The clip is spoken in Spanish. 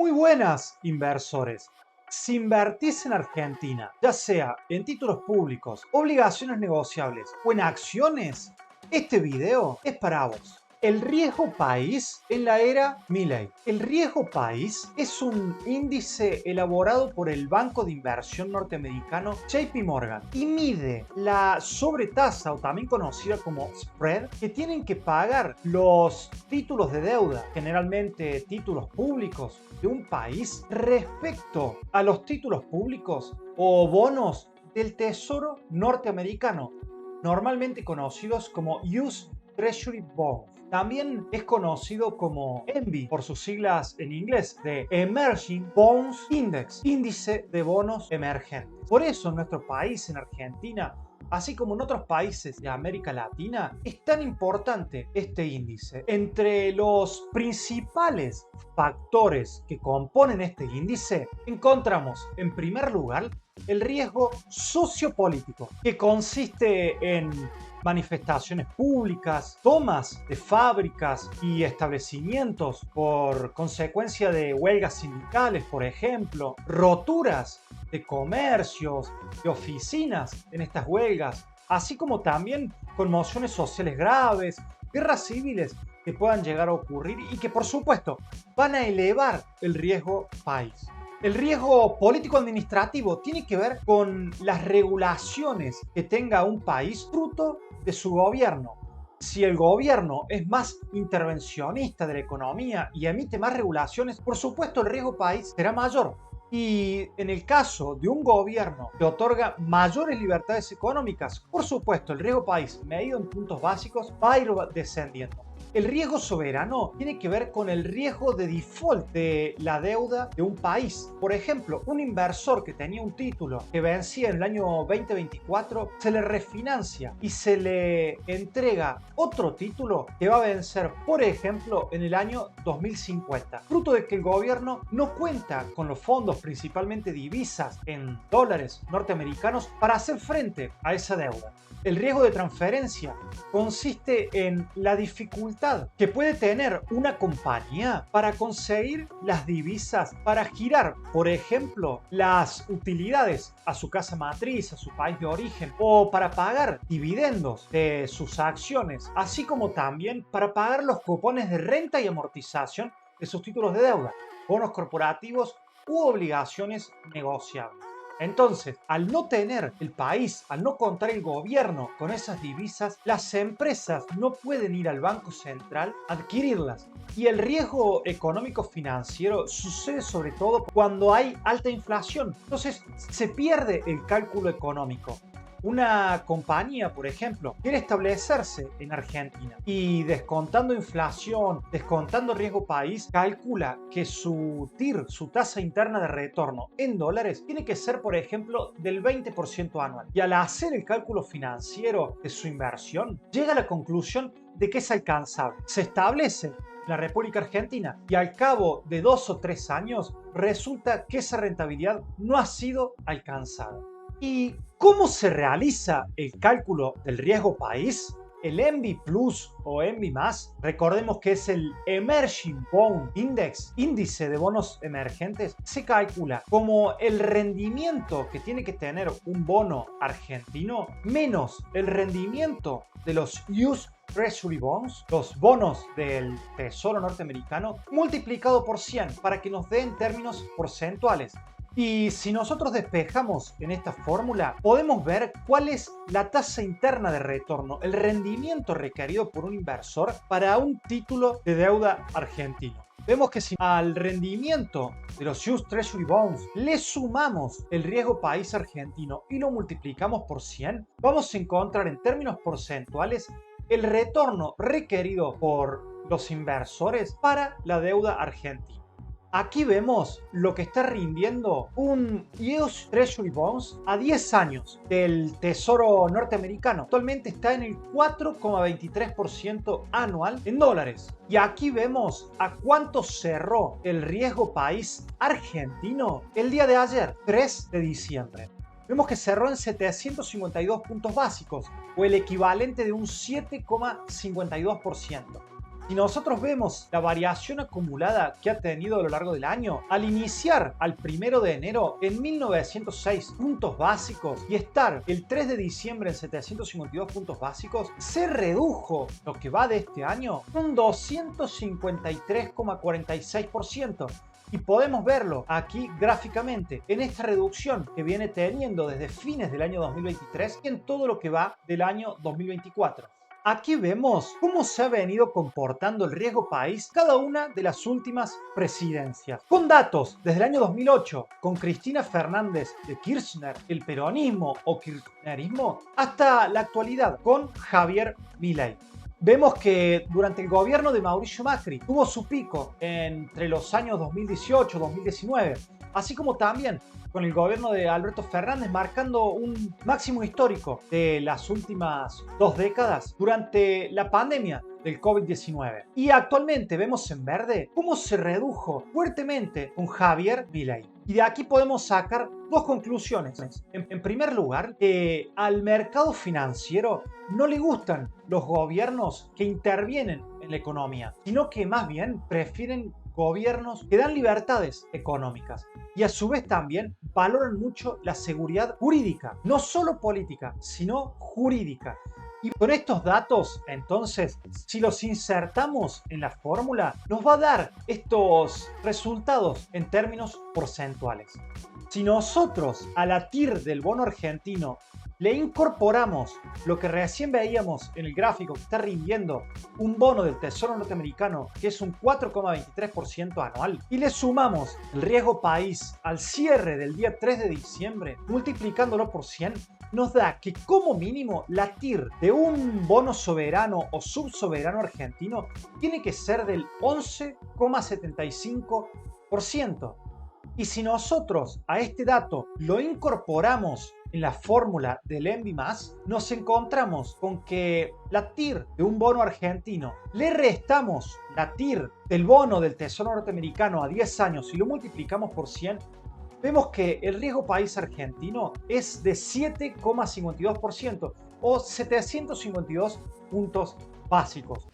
Muy buenas, inversores. Si invertís en Argentina, ya sea en títulos públicos, obligaciones negociables o en acciones, este video es para vos. El riesgo país en la era Milei. El riesgo país es un índice elaborado por el banco de inversión norteamericano JP Morgan y mide la sobretasa, o también conocida como spread, que tienen que pagar los títulos de deuda, generalmente títulos públicos de un país, respecto a los títulos públicos o bonos del Tesoro norteamericano, normalmente conocidos como US Treasury Bonds. También es conocido como ENBI por sus siglas en inglés, de Emerging Bonds Index, índice de bonos emergentes. Por eso en nuestro país, en Argentina, así como en otros países de América Latina, es tan importante este índice. Entre los principales factores que componen este índice, encontramos en primer lugar el riesgo sociopolítico, que consiste en manifestaciones públicas, tomas de fábricas y establecimientos por consecuencia de huelgas sindicales, por ejemplo, roturas de comercios, de oficinas en estas huelgas, así como también conmociones sociales graves, guerras civiles que puedan llegar a ocurrir y que por supuesto van a elevar el riesgo país. El riesgo político-administrativo tiene que ver con las regulaciones que tenga un país fruto de su gobierno. Si el gobierno es más intervencionista de la economía y emite más regulaciones, por supuesto el riesgo país será mayor. Y en el caso de un gobierno que otorga mayores libertades económicas, por supuesto el riesgo país medido en puntos básicos va a ir descendiendo. El riesgo soberano tiene que ver con el riesgo de default de la deuda de un país. Por ejemplo, un inversor que tenía un título que vencía en el año 2024 se le refinancia y se le entrega otro título que va a vencer, por ejemplo, en el año 2050, fruto de que el gobierno no cuenta con los fondos, principalmente divisas en dólares norteamericanos, para hacer frente a esa deuda. El riesgo de transferencia consiste en la dificultad que puede tener una compañía para conseguir las divisas para girar, por ejemplo, las utilidades a su casa matriz, a su país de origen, o para pagar dividendos de sus acciones, así como también para pagar los cupones de renta y amortización de sus títulos de deuda, bonos corporativos u obligaciones negociables. Entonces, al no tener el país, al no contar el gobierno con esas divisas, las empresas no pueden ir al Banco Central a adquirirlas. Y el riesgo económico financiero sucede sobre todo cuando hay alta inflación. Entonces, se pierde el cálculo económico. Una compañía, por ejemplo, quiere establecerse en Argentina y descontando inflación, descontando riesgo país, calcula que su TIR, su tasa interna de retorno en dólares, tiene que ser, por ejemplo, del 20% anual. Y al hacer el cálculo financiero de su inversión, llega a la conclusión de que es alcanzable. Se establece la República Argentina y al cabo de 2 o 3 años resulta que esa rentabilidad no ha sido alcanzada. ¿Y cómo se realiza el cálculo del riesgo país? El ENBI Plus o ENBI+, recordemos que es el Emerging Bond Index, índice de bonos emergentes, se calcula como el rendimiento que tiene que tener un bono argentino menos el rendimiento de los US Treasury Bonds, los bonos del Tesoro norteamericano, multiplicado por 100 para que nos dé en términos porcentuales. Y si nosotros despejamos en esta fórmula, podemos ver cuál es la tasa interna de retorno, el rendimiento requerido por un inversor para un título de deuda argentino. Vemos que si al rendimiento de los US Treasury Bonds le sumamos el riesgo país argentino y lo multiplicamos por 100, vamos a encontrar en términos porcentuales el retorno requerido por los inversores para la deuda argentina. Aquí vemos lo que está rindiendo un US Treasury Bonds a 10 años del Tesoro norteamericano. Actualmente está en el 4,23% anual en dólares. Y aquí vemos a cuánto cerró el riesgo país argentino el día de ayer, 3 de diciembre. Vemos que cerró en 752 puntos básicos, o el equivalente de un 7,52%. Si nosotros vemos la variación acumulada que ha tenido a lo largo del año, al iniciar al 1 de enero en 1906 puntos básicos y estar el 3 de diciembre en 752 puntos básicos, se redujo lo que va de este año un 253,46%. Y podemos verlo aquí gráficamente en esta reducción que viene teniendo desde fines del año 2023 y en todo lo que va del año 2024. Aquí vemos cómo se ha venido comportando el riesgo país cada una de las últimas presidencias. Con datos desde el año 2008, con Cristina Fernández de Kirchner, el peronismo o kirchnerismo, hasta la actualidad con Javier Milei. Vemos que durante el gobierno de Mauricio Macri tuvo su pico entre los años 2018-2019, así como también con el gobierno de Alberto Fernández marcando un máximo histórico de las últimas 2 décadas durante la pandemia del COVID-19. Y actualmente vemos en verde cómo se redujo fuertemente con Javier Milei. Y de aquí podemos sacar 2 conclusiones. En primer lugar, que al mercado financiero no le gustan los gobiernos que intervienen en la economía, sino que más bien prefieren gobiernos que dan libertades económicas y a su vez también valoran mucho la seguridad jurídica, no solo política, sino jurídica. Y con estos datos, entonces, si los insertamos en la fórmula, nos va a dar estos resultados en términos porcentuales. Si nosotros a la TIR del bono argentino le incorporamos lo que recién veíamos en el gráfico que está rindiendo un bono del Tesoro norteamericano que es un 4,23% anual y le sumamos el riesgo país al cierre del día 3 de diciembre multiplicándolo por 100, nos da que como mínimo la TIR de un bono soberano o subsoberano argentino tiene que ser del 11,75%. Y si nosotros a este dato lo incorporamos en la fórmula del ENVI+, nos encontramos con que la TIR de un bono argentino le restamos la TIR del bono del Tesoro norteamericano a 10 años y lo multiplicamos por 100, vemos que el riesgo país argentino es de 7,52% o 752 puntos básicos.